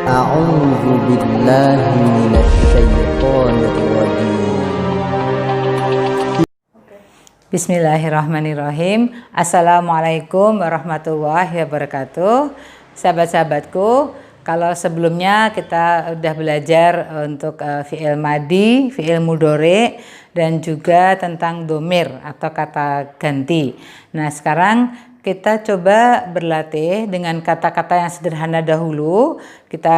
أعوذ بالله من الشيطان الرجيم. Bismillahirrahmanirrahim. Assalamualaikum warahmatullahi wabarakatuh. Sahabat-sahabatku, kalau sebelumnya kita udah belajar untuk fi'il madi, fi'il mudhari, dan juga tentang domir atau kata ganti. Nah, sekarang kita coba berlatih dengan kata-kata yang sederhana dahulu. Kita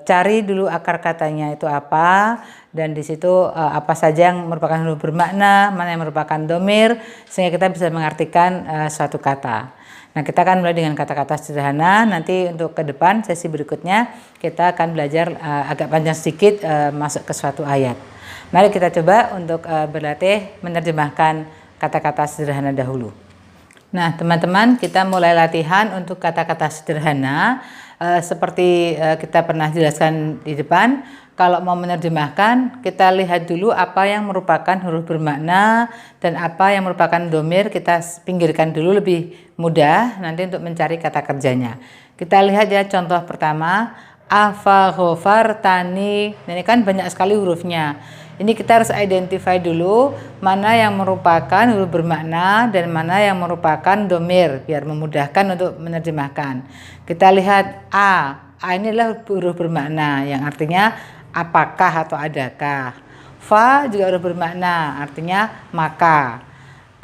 cari dulu akar katanya itu apa, dan di situ apa saja yang merupakan huruf bermakna, mana yang merupakan domir, sehingga kita bisa mengartikan suatu kata. Nah, kita akan mulai dengan kata-kata sederhana. Nanti untuk ke depan sesi berikutnya kita akan belajar agak panjang sedikit masuk ke suatu ayat. Mari kita coba untuk berlatih menerjemahkan kata-kata sederhana dahulu. Nah, teman-teman, kita mulai latihan untuk kata-kata sederhana. Seperti kita pernah jelaskan di depan, kalau mau menerjemahkan, kita lihat dulu apa yang merupakan huruf bermakna dan apa yang merupakan domir, kita pinggirkan dulu lebih mudah nanti untuk mencari kata kerjanya. Kita lihat ya contoh pertama, afa ghafartani. Ini kan banyak sekali hurufnya. Ini kita harus identify dulu mana yang merupakan huruf bermakna dan mana yang merupakan domir biar memudahkan untuk menerjemahkan. Kita lihat A ini adalah huruf bermakna yang artinya apakah atau adakah. Fa juga huruf bermakna artinya maka.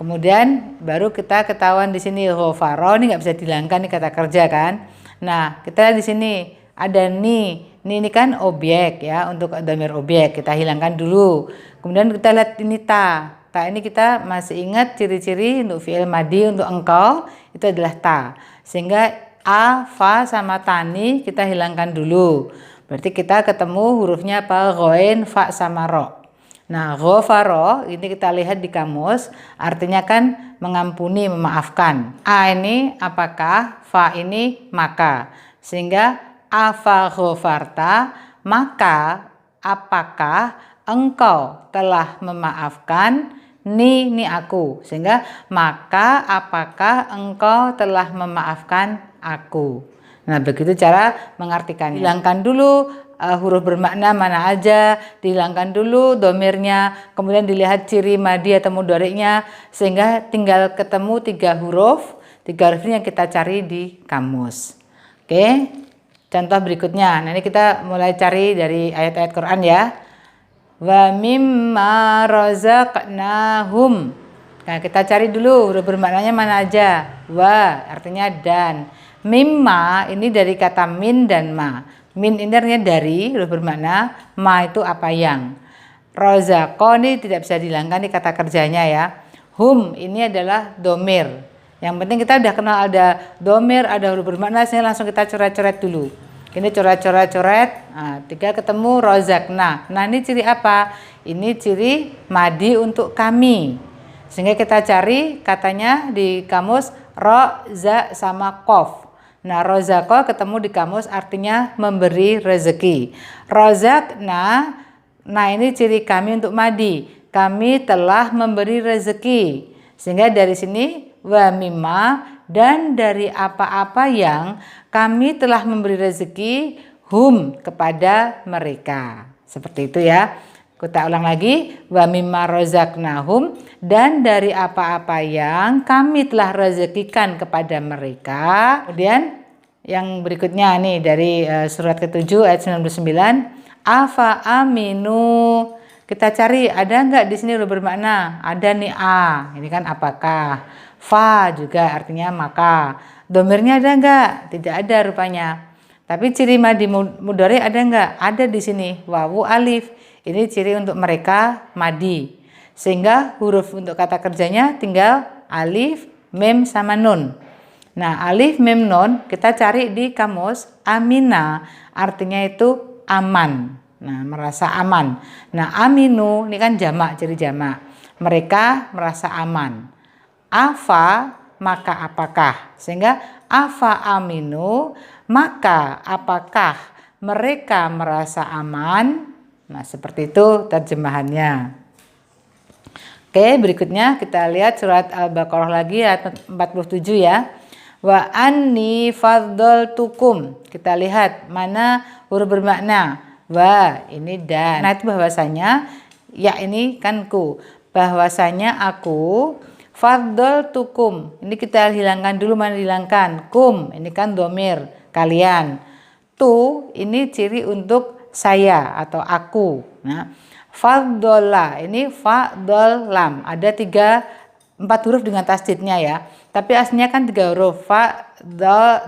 Kemudian baru kita ketahuan di sini ghafaro, ini nggak bisa dihilangkan nih kata kerja kan. Nah, kita lihat di sini ada ni. Ini kan objek ya, untuk domir objek kita hilangkan dulu. Kemudian kita lihat ini ta. Ta ini kita masih ingat ciri-ciri untuk fi'il madi untuk engkau itu adalah ta. Sehingga a, fa sama tani kita hilangkan dulu. Berarti kita ketemu hurufnya apa? Ghain, fa sama ro. Nah, ghafaro ini kita lihat di kamus artinya kan mengampuni, memaafkan. A ini apakah, fa ini maka. Sehingga afa ghafarta, maka apakah engkau telah memaafkan ni aku. Sehingga maka apakah engkau telah memaafkan aku. Nah, begitu cara mengartikannya. Hilangkan dulu huruf bermakna mana aja, dihilangkan dulu domirnya, kemudian dilihat ciri madi atau mudhari'nya, sehingga tinggal ketemu 3 huruf ini yang kita cari di kamus. Oke. Contoh berikutnya, nah ini kita mulai cari dari ayat-ayat Quran ya. Wa mimma razaqnahum. Nah, kita cari dulu huruf bermaknanya mana aja. Wa artinya dan. Mimma ini dari kata min dan ma. Min ini artinya dari, huruf bermakna. Ma itu apa yang. Razaqo ini tidak bisa dihilangkan di kata kerjanya ya. Hum ini adalah domir. Yang penting kita udah kenal ada domir, ada huruf bermakna, sehingga langsung kita coret-coret dulu. Ini coret-coret. Nah, 3 ketemu rozakna. Nah, ini ciri apa? Ini ciri madi untuk kami. Sehingga kita cari katanya di kamus ro, za sama kof. Nah, rozako ketemu di kamus artinya memberi rezeki. Rozakna, nah ini ciri kami untuk madi. Kami telah memberi rezeki. Sehingga dari sini wa mimma, dan dari apa-apa yang kami telah memberi rezeki hum kepada mereka. Seperti itu ya. Kita ulang lagi, wa mimma razaqnahum, dan dari apa-apa yang kami telah rezekikan kepada mereka. Kemudian yang berikutnya nih dari surat ke-7 ayat 99, afa aminu. Kita cari ada enggak di sini huruf bermakna? Ada nih a. Ini kan apakah. Fa juga artinya maka. Domirnya ada enggak? Tidak ada rupanya. Tapi ciri madi mudhari ada enggak? Ada di sini. Wawu alif. Ini ciri untuk mereka madi. Sehingga huruf untuk kata kerjanya tinggal alif, mim sama nun. Nah, alif, mim, nun kita cari di kamus amina. Artinya itu aman. Nah, merasa aman. Nah, aminu ini kan jamak, ciri jamak. Mereka merasa aman. Afa maka apakah, sehingga afa aminu maka apakah mereka merasa aman. Nah, seperti itu terjemahannya. Oke, berikutnya kita lihat surat Al-Baqarah lagi ayat 47 ya. Wa anni faddaltukum. Kita lihat mana huruf bermakna. Wa ini dan. Nah, itu bahwasanya ya ini kan ku. Bahwasanya aku faddaltukum. Ini kita hilangkan dulu, mana hilangkan? Kum, ini kan domir kalian. Tu ini ciri untuk saya atau aku. Nah, faddola ini fadol lam. Ada 4 huruf dengan tasdidnya ya. Tapi aslinya kan 3 huruf, fa,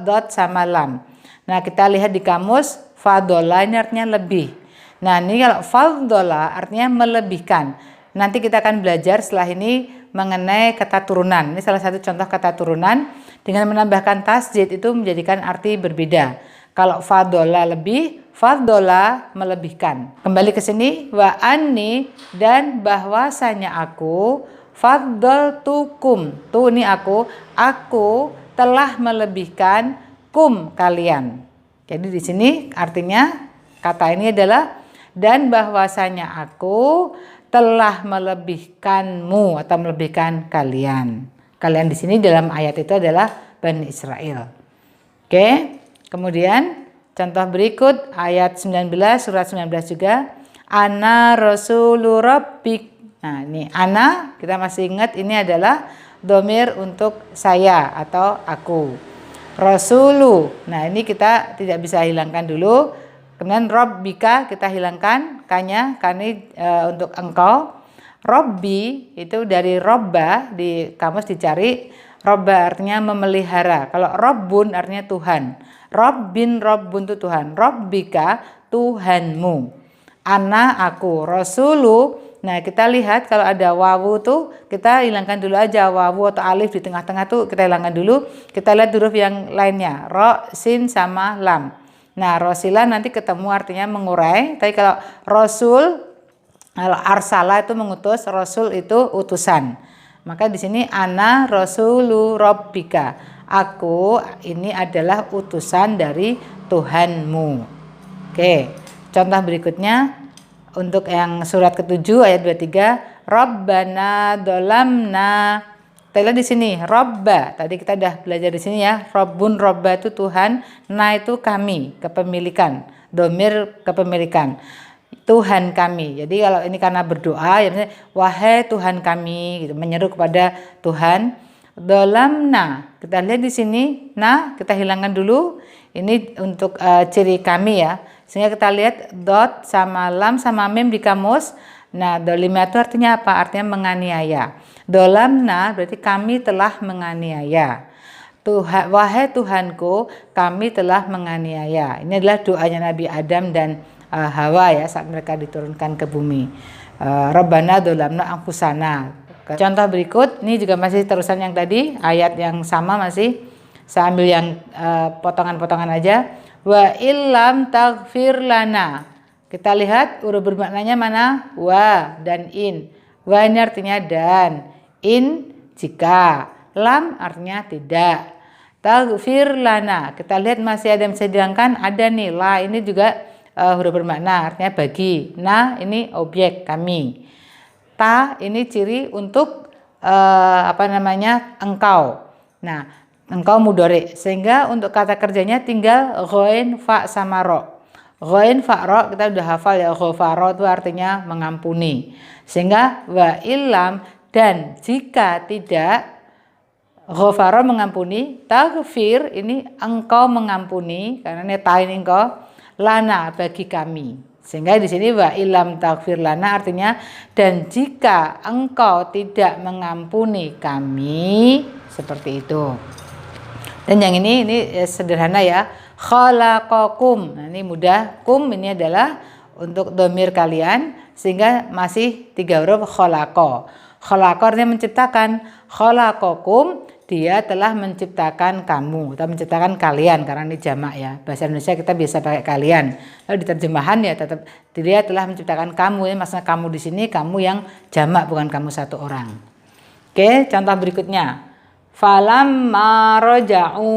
dot sama lam. Nah, kita lihat di kamus, fadola ini artinya lebih. Nah, ini kalau fadola artinya melebihkan. Nanti kita akan belajar setelah ini mengenai kata turunan. Ini salah satu contoh kata turunan. Dengan menambahkan tasdid itu menjadikan arti berbeda. Kalau fadola lebih, fadola melebihkan. Kembali ke sini, wa anni dan bahwasanya aku faddaltukum. Tu ini aku telah melebihkan kum kalian. Jadi di sini artinya kata ini adalah dan bahwasanya aku telah melebihkanmu atau melebihkan kalian. Kalian di sini dalam ayat itu adalah Bani Israel. Oke. Kemudian contoh berikut ayat 19 surat 19 juga. Ana rasulu rabbik. Nah, ini ana kita masih ingat ini adalah domir untuk saya atau aku. Rasulu. Nah, ini kita tidak bisa hilangkan dulu. Kemudian rabbika kita hilangkan kanya kani untuk engkau. Robbi itu dari robba, di kamus dicari robba artinya memelihara. Kalau robbun artinya Tuhan. Robbun itu Tuhan. Robbika Tuhanmu. Ana aku. Rasulu. Nah, kita lihat kalau ada wawu tuh kita hilangkan dulu aja wawu atau alif di tengah-tengah tuh kita hilangkan dulu. Kita lihat huruf yang lainnya. Ro, sin sama lam. Nah, rosila nanti ketemu artinya mengurai. Tapi kalau rasul, kalau arsala itu mengutus, rasul itu utusan. Maka di sini ana rasulu rabbika. Aku ini adalah utusan dari Tuhanmu. Oke, contoh berikutnya untuk yang surat ke-7 ayat 23, Rabbana dolamna. Kita lihat di sini, Robba. Tadi kita udah belajar di sini ya. Robbun, Robba itu Tuhan, na itu kami, kepemilikan, domir kepemilikan. Tuhan kami. Jadi kalau ini karena berdoa, ya misalnya, wahai Tuhan kami, gitu, menyeru kepada Tuhan. Dolamna. Kita lihat di sini, nah kita hilangkan dulu. Ini untuk ciri kami ya. Sehingga kita lihat dot sama lam sama mim di kamus. Nah, dolimah itu artinya apa? Artinya menganiaya. Dolamna berarti kami telah menganiaya. Wahai Tuhanku, kami telah menganiaya. Ini adalah doanya Nabi Adam dan Hawa ya saat mereka diturunkan ke bumi. Rabbana dolamna anfusana. Contoh berikut, ini juga masih terusan yang tadi, ayat yang sama masih. Saya ambil yang potongan-potongan aja. Wa illam taghfir lana. Kita lihat huruf bermaknanya mana? Wa dan in. Wa ini artinya dan. In jika. Lam artinya tidak. Taghfir lana. Kita lihat masih ada yang bisa dihilangkan. Ada nih. La ini juga huruf bermakna artinya bagi. Na ini objek kami. Ta ini ciri untuk engkau. Nah, engkau mudhari, sehingga untuk kata kerjanya tinggal ghain fa sama ro. Ghain fa ro kita udah hafal ya, ghafara itu artinya mengampuni. Sehingga wa illam dan jika tidak, ghafara mengampuni, taghfir ini engkau mengampuni karena ini ta ini engkau, lana bagi kami. Sehingga di sini wa illam taghfir lana artinya dan jika engkau tidak mengampuni kami, seperti itu. Dan yang ini sederhana ya, khalaqakum. Nah, ini mudah. Kum ini adalah untuk domir kalian, sehingga masih 3 huruf khalaqa. Khalaqa artinya menciptakan. Khalaqakum, dia telah menciptakan kamu atau menciptakan kalian, karena ini jamak ya. Bahasa Indonesia kita biasa pakai kalian. Lalu di terjemahan ya tetap dia telah menciptakan kamu. Ini maksudnya kamu di sini kamu yang jamak, bukan kamu satu orang. Oke, contoh berikutnya. Falamma raja'u.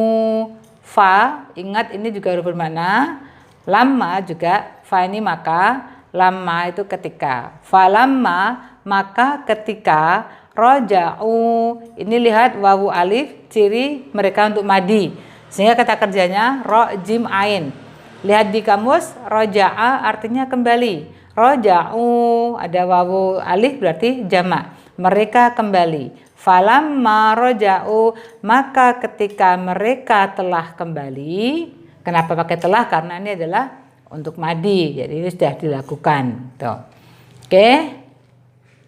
Fa, ingat ini juga huruf bermakna. Lamma juga, fa ini maka, lamma itu ketika. Falamma maka ketika roja'u. Ini lihat wawu alif, ciri mereka untuk madi. Sehingga kata kerjanya ro jim ain. Lihat di kamus, roja'a artinya kembali. Roja'u ada wawu alif berarti jamak. Mereka kembali. Falamma roja'u, maka ketika mereka telah kembali. Kenapa pakai telah? Karena ini adalah untuk madi. Jadi ini sudah dilakukan. Tuh. Oke.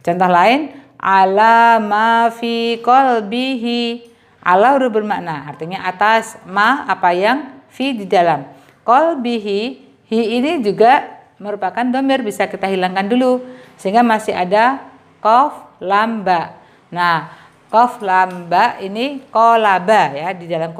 Contoh lain, ala ma fi qalbihi. Ala huruf bermakna, artinya atas, ma apa yang, fi di dalam. Qalbihi, hi ini juga merupakan domir, bisa kita hilangkan dulu. Sehingga masih ada qaf lam ba. Nah, qaf lam ba ini qalaba ya, di dalam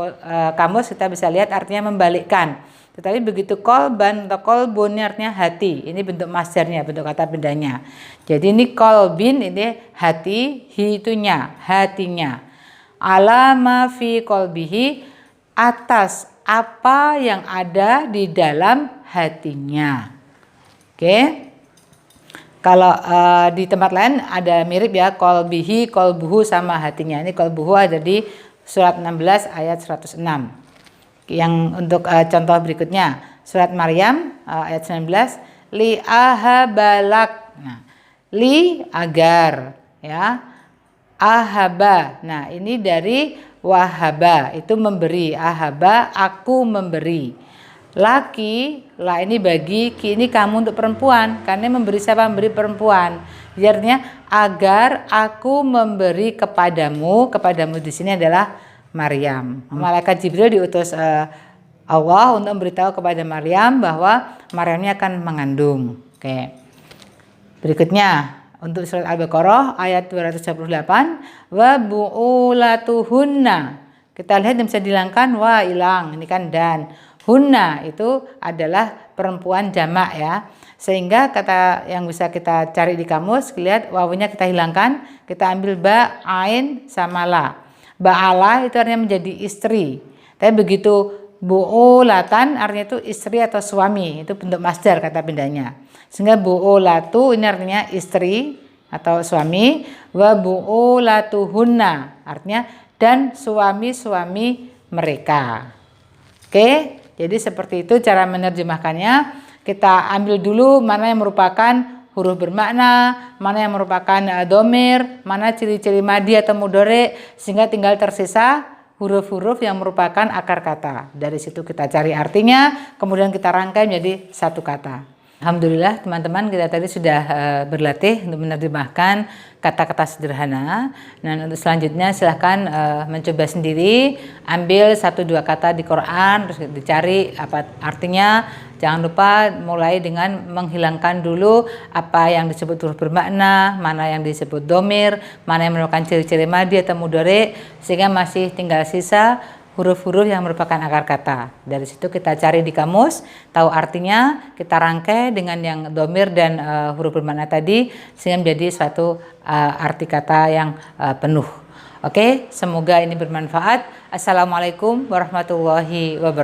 kamus kita bisa lihat artinya membalikkan. Tetapi begitu kolban atau kolbun ini artinya hati. Ini bentuk masdarnya, bentuk kata bendanya. Jadi ini kolbin ini hati, hi itunya, hatinya. Alama fi kolbihi, atas apa yang ada di dalam hatinya. Oke. Kalau di tempat lain ada mirip ya, kolbihi, kolbuhu sama hatinya. Ini kolbuhu ada di surat 16 ayat 106. Yang untuk contoh berikutnya, surat Maryam ayat 19, li ahabalak. Nah, li agar ya. Ahaba, nah ini dari wahaba, itu memberi. Ahaba, aku memberi. Laki, lah ini bagi, ki ini kamu untuk perempuan. Karena memberi siapa? Memberi perempuan. Jadi artinya agar aku memberi kepadamu. Kepadamu di sini adalah Maryam. Malaikat Jibril diutus Allah untuk memberitahu kepada Maryam bahwa Maryam ini akan mengandung. Oke. Berikutnya untuk surat Al-Baqarah ayat 238, wa bu'ulatuhunna. Kita lihat bisa dihilangkan, wa hilang, ini kan dan. Hunna itu adalah perempuan jamak ya. Sehingga kata yang bisa kita cari di kamus, lihat wawunya kita hilangkan, kita ambil ba, ain sama la. Ba'ala itu artinya menjadi istri. Tapi begitu bu'ulatan artinya itu istri atau suami, itu bentuk masdar kata bendanya. Sehingga bu'ulatu ini artinya istri atau suami, wa bu'ulatuhunna artinya dan suami-suami mereka. Oke, jadi seperti itu cara menerjemahkannya. Kita ambil dulu mana yang merupakan huruf bermakna, mana yang merupakan domir, mana ciri-ciri madi atau mudhari, sehingga tinggal tersisa huruf-huruf yang merupakan akar kata. Dari situ kita cari artinya, kemudian kita rangkai menjadi satu kata. Alhamdulillah teman-teman, kita tadi sudah berlatih untuk menerjemahkan kata-kata sederhana. Dan untuk selanjutnya silahkan mencoba sendiri, ambil 1-2 kata di Quran, terus dicari apa artinya. Jangan lupa mulai dengan menghilangkan dulu apa yang disebut huruf bermakna, mana yang disebut domir, mana yang merupakan ciri-ciri madi atau mudhari, sehingga masih tinggal sisa huruf-huruf yang merupakan akar kata. Dari situ kita cari di kamus, tahu artinya, kita rangkai dengan yang domir dan huruf bermakna tadi, sehingga menjadi suatu arti kata yang penuh. Oke, semoga ini bermanfaat. Assalamualaikum warahmatullahi wabarakatuh.